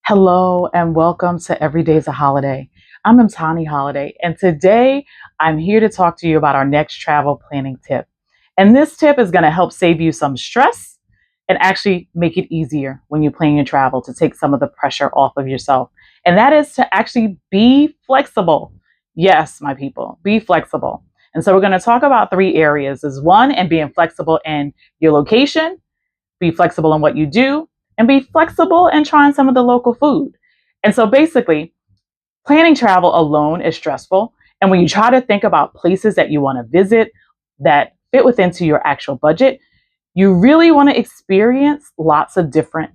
Hello and welcome to Every Day's a Holiday. I'm Imtani Holiday, and today I'm here to talk to you about our next travel planning tip. And this tip is going to help save you some stress and actually make it easier when you plan your travel to take some of the pressure off of yourself. And that is to actually be flexible. Yes, my people, be flexible. And so we're going to talk about three areas. Is one, and being flexible in your location, be flexible in what you do, and be flexible in trying some of the local food. And so basically, planning travel alone is stressful. And when you try to think about places that you want to visit that fit within to your actual budget, you really want to experience lots of different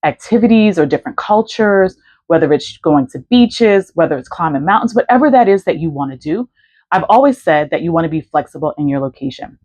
activities or different cultures, whether it's going to beaches, whether it's climbing mountains, whatever that is that you want to do. I've always said that you want to be flexible in your location.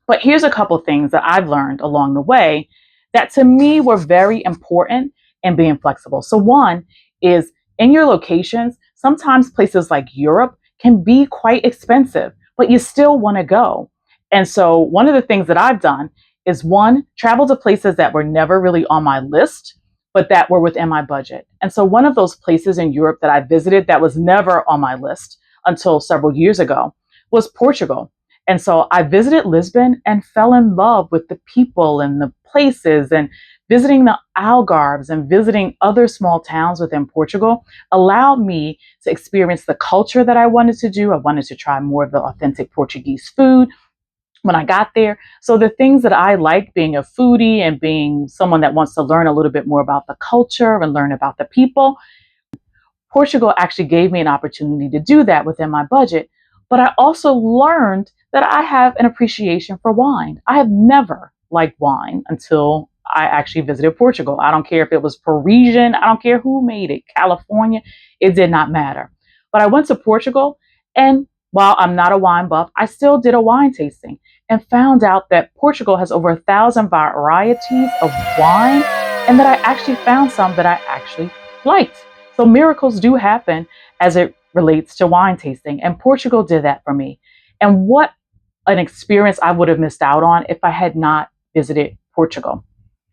But here's a couple things that I've learned along the way that to me were very important in being flexible. So one is in your locations, sometimes places like Europe can be quite expensive, but you still want to go. And so one of the things that I've done is one, travel to places that were never really on my list, but that were within my budget. And so one of those places in Europe that I visited that was never on my list until several years ago was Portugal. And so I visited Lisbon and fell in love with the people and the places, and visiting the Algarves and visiting other small towns within Portugal allowed me to experience the culture that I wanted to do. I wanted to try more of the authentic Portuguese food when I got there. So the things that I like, being a foodie and being someone that wants to learn a little bit more about the culture and learn about the people, Portugal actually gave me an opportunity to do that within my budget. But I also learned that I have an appreciation for wine. I have never liked wine until I actually visited Portugal. I don't care if it was Parisian, I don't care who made it, California, it did not matter. But I went to Portugal, and while I'm not a wine buff, I still did a wine tasting and found out that Portugal has over 1,000 varieties of wine, and that I actually found some that I actually liked. So miracles do happen as it relates to wine tasting, and Portugal did that for me. And what an experience I would have missed out on if I had not visited Portugal.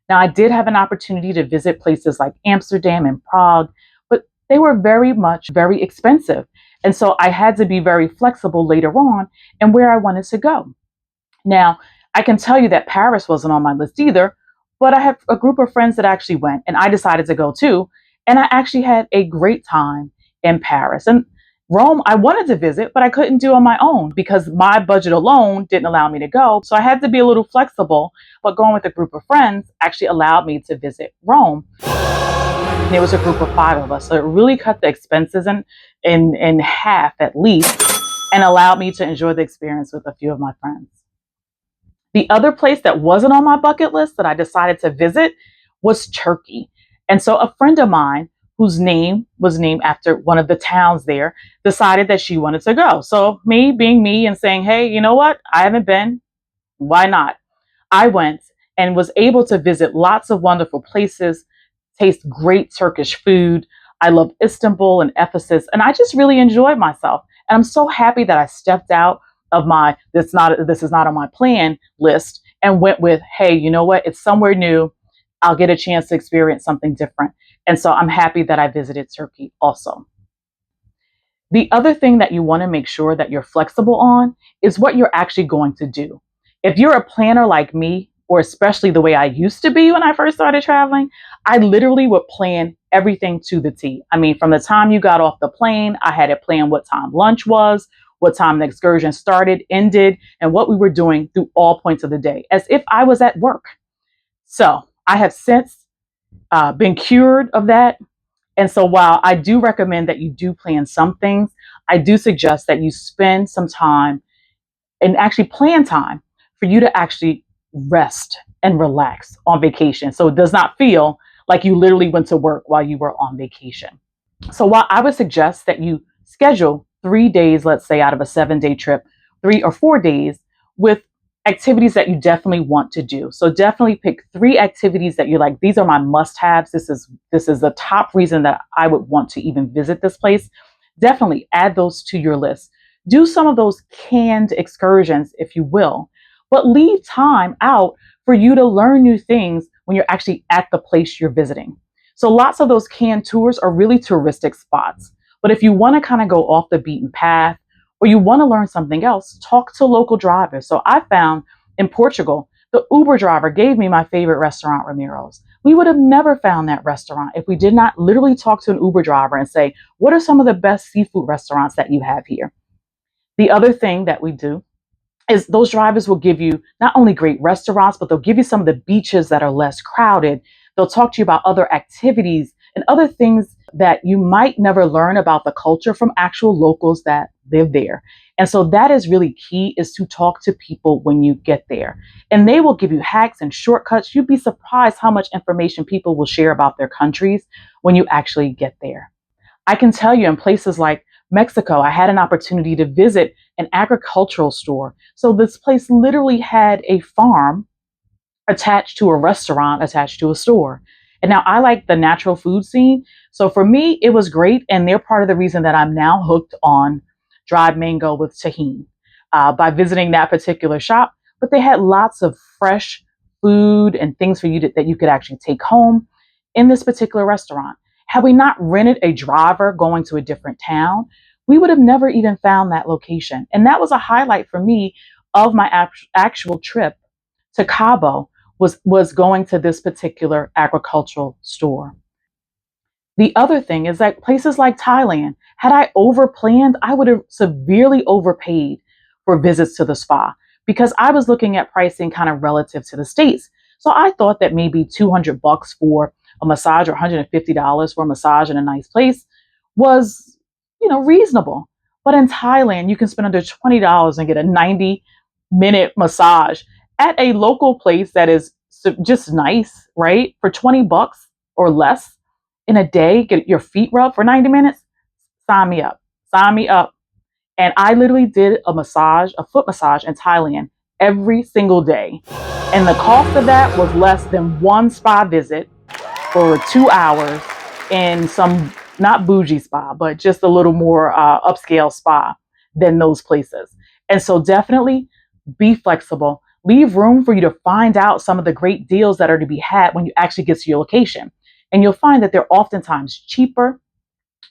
Now, I did have an opportunity to visit places like Amsterdam and Prague, but they were very expensive. And so I had to be very flexible later on in where I wanted to go. Now, I can tell you that Paris wasn't on my list either, but I have a group of friends that actually went, and I decided to go too. And I actually had a great time in Paris. And Rome, I wanted to visit, but I couldn't do on my own because my budget alone didn't allow me to go. So I had to be a little flexible, but going with a group of friends actually allowed me to visit Rome. And it was a group of five of us. So it really cut the expenses in half at least, and allowed me to enjoy the experience with a few of my friends. The other place that wasn't on my bucket list that I decided to visit was Turkey. And so a friend of mine whose name was named after one of the towns there decided that she wanted to go. So me being me and saying, hey, you know what? I haven't been. Why not? I went and was able to visit lots of wonderful places, taste great Turkish food. I love Istanbul and Ephesus, and I just really enjoyed myself. And I'm so happy that I stepped out of my this is not on my plan list and went with, hey, you know what? It's somewhere new. I'll get a chance to experience something different. And so I'm happy that I visited Turkey also. The other thing that you want to make sure that you're flexible on is what you're actually going to do. If you're a planner like me, or especially the way I used to be when I first started traveling, I literally would plan everything to the T. I mean, from the time you got off the plane, I had it planned what time lunch was, what time the excursion started, ended, and what we were doing through all points of the day, as if I was at work. So I have since been cured of that. And so while I do recommend that you do plan some things, I do suggest that you spend some time and actually plan time for you to actually rest and relax on vacation. So it does not feel like you literally went to work while you were on vacation. So while I would suggest that you schedule 3 days, let's say out of a 7-day trip, 3 or 4 days with activities that you definitely want to do. So definitely pick 3 activities that you're like, these are my must-haves. This is the top reason that I would want to even visit this place. Definitely add those to your list. Do some of those canned excursions, if you will, but leave time out for you to learn new things when you're actually at the place you're visiting. So lots of those canned tours are really touristic spots. But if you want to kind of go off the beaten path or you want to learn something else, talk to local drivers. So I found in Portugal, the Uber driver gave me my favorite restaurant, Ramiro's. We would have never found that restaurant if we did not literally talk to an Uber driver and say, what are some of the best seafood restaurants that you have here? The other thing that we do is those drivers will give you not only great restaurants, but they'll give you some of the beaches that are less crowded. They'll talk to you about other activities and other things that you might never learn about the culture from actual locals that live there. And so that is really key, is to talk to people when you get there. And they will give you hacks and shortcuts. You'd be surprised how much information people will share about their countries when you actually get there. I can tell you in places like Mexico, I had an opportunity to visit an agricultural store. So this place literally had a farm attached to a restaurant, attached to a store. And now I like the natural food scene. So for me, it was great. And they're part of the reason that I'm now hooked on dried mango with tahini by visiting that particular shop. But they had lots of fresh food and things for you that you could actually take home in this particular restaurant. Had we not rented a driver going to a different town, we would have never even found that location. And that was a highlight for me of my actual trip to Cabo, was going to this particular agricultural store. The other thing is that places like Thailand, had I overplanned, I would have severely overpaid for visits to the spa because I was looking at pricing kind of relative to the States. So I thought that maybe $200 for a massage or $150 for a massage in a nice place was, reasonable. But in Thailand, you can spend under $20 and get a 90-minute massage at a local place that is just nice, right? For $20 or less in a day, get your feet rubbed for 90 minutes. Sign me up. Sign me up. And I literally did a foot massage in Thailand every single day. And the cost of that was less than one spa visit for 2 hours in some, not bougie spa, but just a little more upscale spa than those places. And so definitely be flexible. Leave room for you to find out some of the great deals that are to be had when you actually get to your location. And you'll find that they're oftentimes cheaper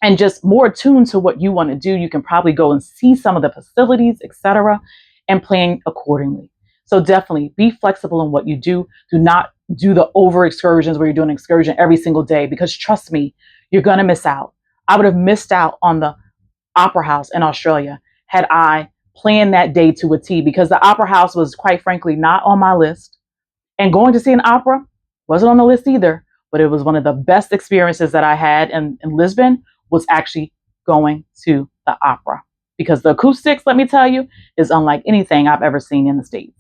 and just more attuned to what you want to do. You can probably go and see some of the facilities, etc., and plan accordingly. So definitely be flexible in what you do. Do not do the over excursions where you're doing an excursion every single day, because trust me, you're going to miss out. I would have missed out on the Opera House in Australia had I planned that day to a T, because the Opera House was, quite frankly, not on my list. And going to see an opera wasn't on the list either, but it was one of the best experiences that I had in Lisbon, was actually going to the opera, because the acoustics, let me tell you, is unlike anything I've ever seen in the States.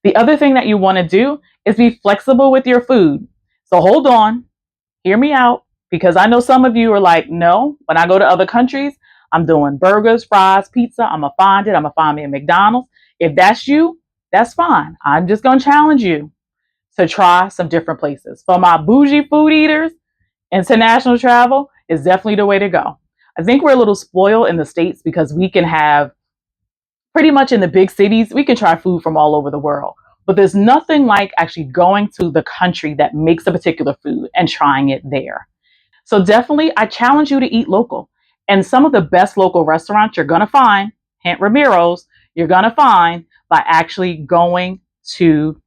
The other thing that you want to do is be flexible with your food. So hold on, hear me out, because I know some of you are like, no, when I go to other countries, I'm doing burgers, fries, pizza. I'm going to find it. I'm going to find me a McDonald's. If that's you, that's fine. I'm just going to challenge you to try some different places. For my bougie food eaters, international travel is definitely the way to go. I think we're a little spoiled in the States because we can have, pretty much in the big cities, we can try food from all over the world. But there's nothing like actually going to the country that makes a particular food and trying it there. So definitely, I challenge you to eat local. And some of the best local restaurants you're going to find, hint Ramiro's, you're going to find by actually going to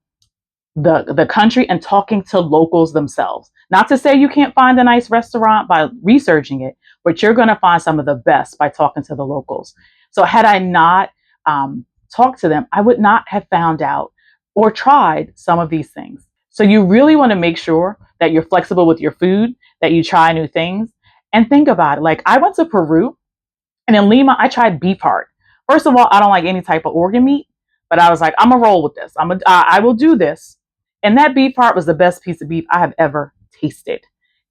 the country and talking to locals themselves. Not to say you can't find a nice restaurant by researching it, but you're going to find some of the best by talking to the locals. So had I not talked to them, I would not have found out or tried some of these things. So you really want to make sure that you're flexible with your food, that you try new things, and think about it. Like, I went to Peru, and in Lima, I tried beef heart. First of all, I don't like any type of organ meat, but I was like, I'm gonna roll with this. I will do this. And that beef heart was the best piece of beef I have ever tasted.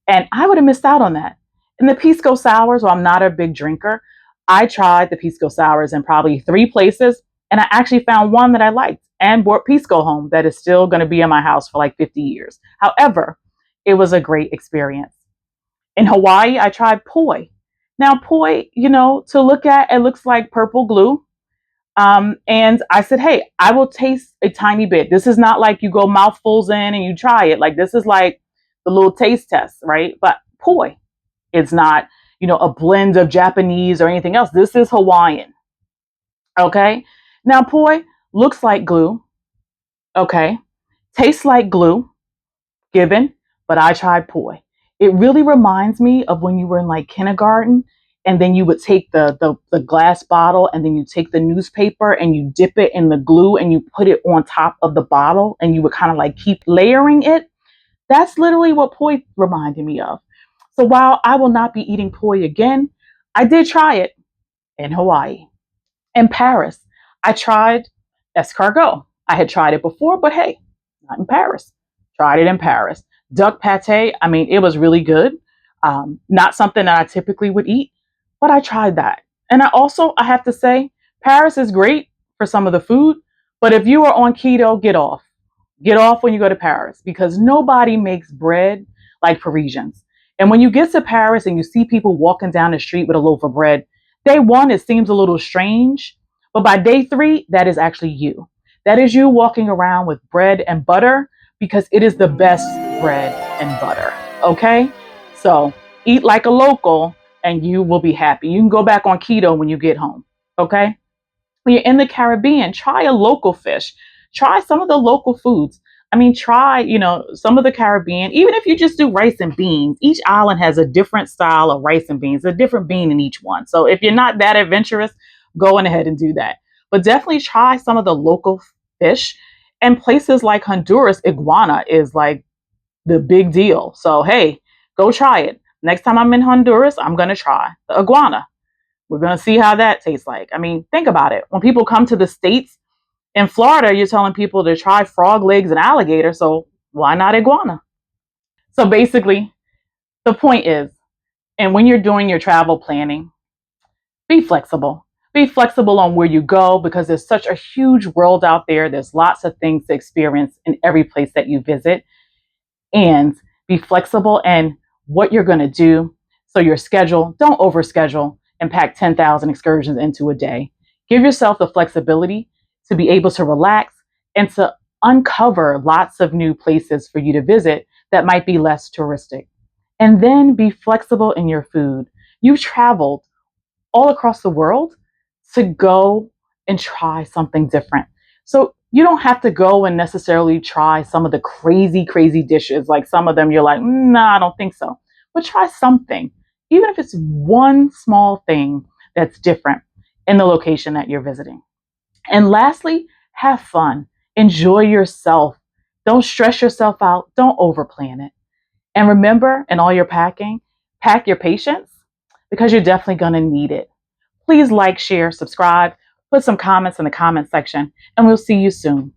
And I would have missed out on that. And the pisco sours, well, I'm not a big drinker. I tried the pisco sours in probably 3 places, and I actually found one that I liked and brought pisco home that is still going to be in my house for like 50 years. However, it was a great experience. In Hawaii, I tried poi. Now, poi, to look at, it looks like purple glue. And I said, hey, I will taste a tiny bit. This is not like you go mouthfuls in and you try it. Like, this is like the little taste test, right? But poi, it's not, a blend of Japanese or anything else. This is Hawaiian. Okay. Now, poi looks like glue. Okay. Tastes like glue, given, but I tried poi. It really reminds me of when you were in like kindergarten and then you would take the glass bottle and then you take the newspaper and you dip it in the glue and you put it on top of the bottle and you would kind of like keep layering it. That's literally what poi reminded me of. So while I will not be eating poi again, I did try it in Hawaii. In Paris, I tried escargot. I had tried it before, but hey, not in Paris. Tried it in Paris. Duck pate, I mean, it was really good. Not something that I typically would eat, but I tried that. And I have to say, Paris is great for some of the food, but if you are on keto, get off. Get off when you go to Paris because nobody makes bread like Parisians. And when you get to Paris and you see people walking down the street with a loaf of bread, day one, it seems a little strange, but by day three, that is actually you. That is you walking around with bread and butter because it is the best bread and butter. Okay? So eat like a local and you will be happy. You can go back on keto when you get home. Okay? When you're in the Caribbean, try a local fish. Try some of the local foods. I mean, try, some of the Caribbean, even if you just do rice and beans, each island has a different style of rice and beans, a different bean in each one. So if you're not that adventurous, go on ahead and do that. But definitely try some of the local fish. And places like Honduras, iguana is like the big deal. So, hey, go try it. Next time I'm in Honduras, I'm going to try the iguana. We're going to see how that tastes like. I mean, think about it. When people come to the States, in Florida, you're telling people to try frog legs and alligator. So why not iguana? So basically, the point is, and when you're doing your travel planning, be flexible. Be flexible on where you go because there's such a huge world out there. There's lots of things to experience in every place that you visit. And be flexible in what you're going to do. So your schedule, don't overschedule and pack 10,000 excursions into a day. Give yourself the flexibility to be able to relax and to uncover lots of new places for you to visit that might be less touristic. And then be flexible in your food. You've traveled all across the world to go and try something different. So you don't have to go and necessarily try some of the crazy, crazy dishes. Like some of them you're like, nah, I don't think so. But try something, even if it's one small thing that's different in the location that you're visiting. And lastly, have fun. Enjoy yourself. Don't stress yourself out. Don't overplan it. And remember, in all your packing, pack your patience because you're definitely going to need it. Please like, share, subscribe, put some comments in the comment section, and we'll see you soon.